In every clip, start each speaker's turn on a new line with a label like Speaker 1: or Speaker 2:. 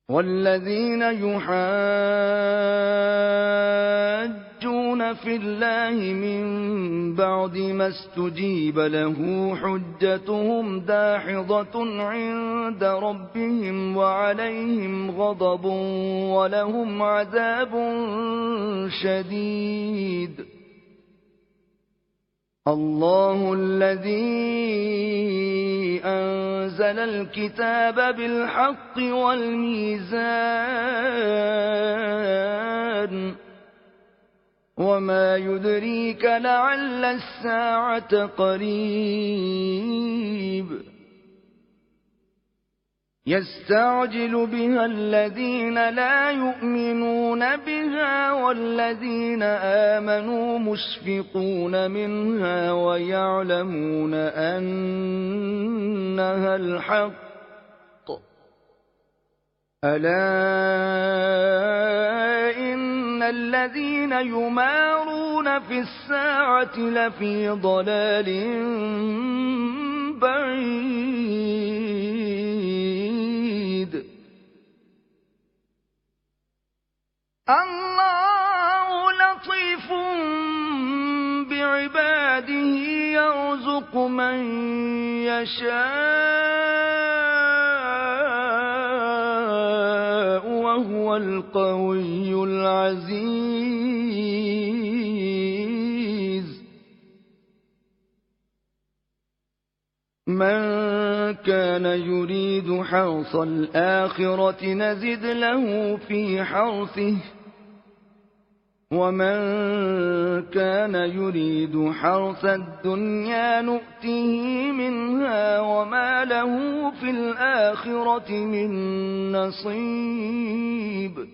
Speaker 1: والذين يحاجون في الله من بعد ما استجيب له حجتهم داحضة عند ربهم وعليهم غضب ولهم عذاب شديد. الله الذي أنزل الكتاب بالحق والميزان وما يدريك لعل الساعة قريب. يستعجل بها الذين لا يؤمنون بها والذين آمنوا مشفقون منها ويعلمون أنها الحق. ألا إن الذين يمارون في الساعة لفي ضلال بعيد. الله لطيف بعباده يرزق من يشاء وهو القوي العزيز. من كان يريد حرث الآخرة نزد له في حرثه ومن كان يريد حرث الدنيا نؤته منها وما له في الآخرة من نصيب.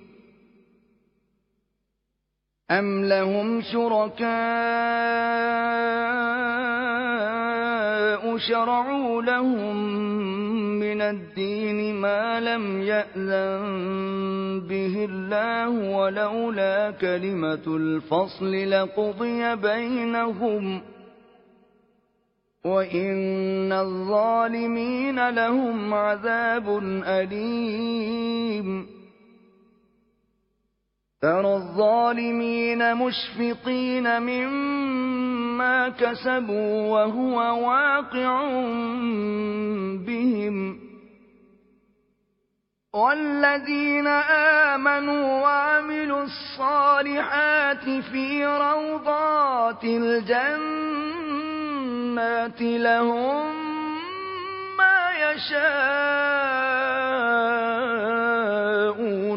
Speaker 1: أم لهم شركاء شرعوا لهم من الدين ما لم يأذن به الله ولولا كلمة الفصل لقضي بينهم وإن الظالمين لهم عذاب أليم. ترى الظالمين مشفقين مما كسبوا وهو واقع بهم والذين آمنوا وعملوا الصالحات في روضات الجنات لهم ما يشاءون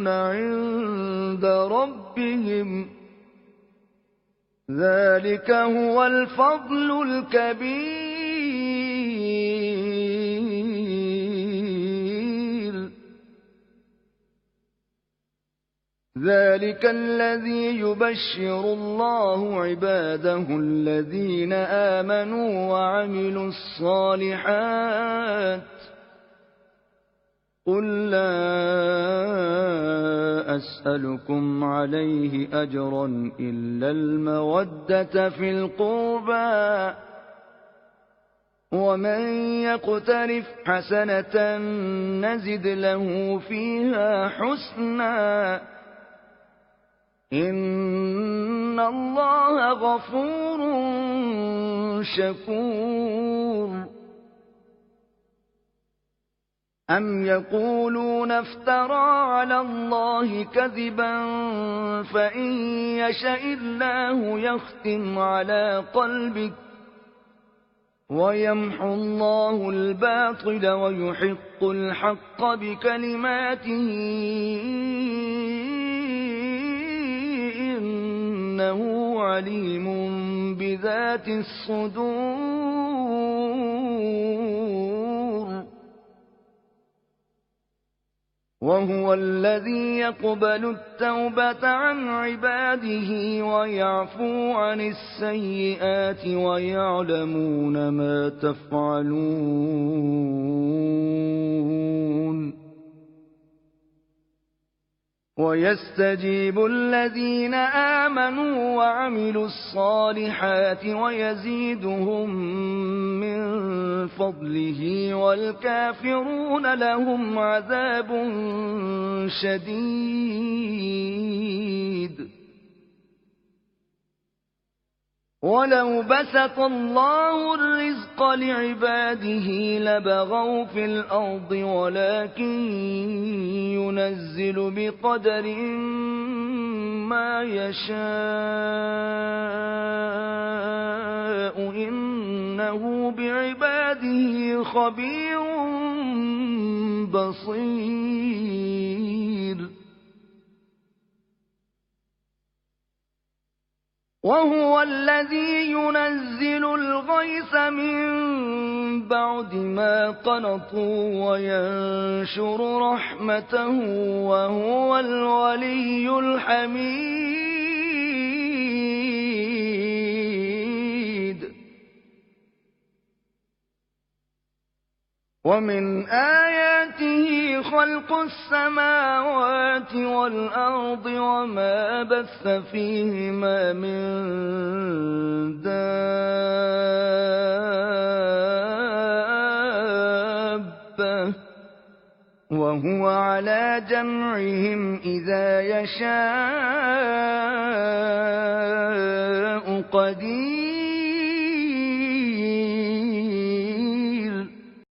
Speaker 1: عند ربهم ذلك هو الفضل الكبير. ذلك الذي يبشر الله عباده الذين آمنوا وعملوا الصالحات. قل لا أسألكم عليه أجرا إلا المودة في القربى ومن يقترف حسنة نزد له فيها حسنا إن الله غفور شكور. أم يقولون افترى على الله كذبا فإن يشأ الله يختم على قلبك ويمحو الله الباطل ويحق الحق بكلماته إنه عليم بذات الصدور. وهو الذي يقبل التوبة عن عباده ويعفو عن السيئات ويعلمون ما تفعلون. ويستجيب الذين آمنوا وعملوا الصالحات ويزيدهم من فضله والكافرون لهم عذاب شديد. ولو بسط الله الرزق لعباده لبغوا في الأرض ولكن ينزل بقدر ما يشاء إنه بعباده خبير بصير. وهو الذي ينزل الغيث من بعد ما قنطوا وينشر رحمته وهو الولي الحميد. ومن آياته خلق السماوات والأرض وما بث فيهما من دابة وهو على جمعهم إذا يشاء قدير.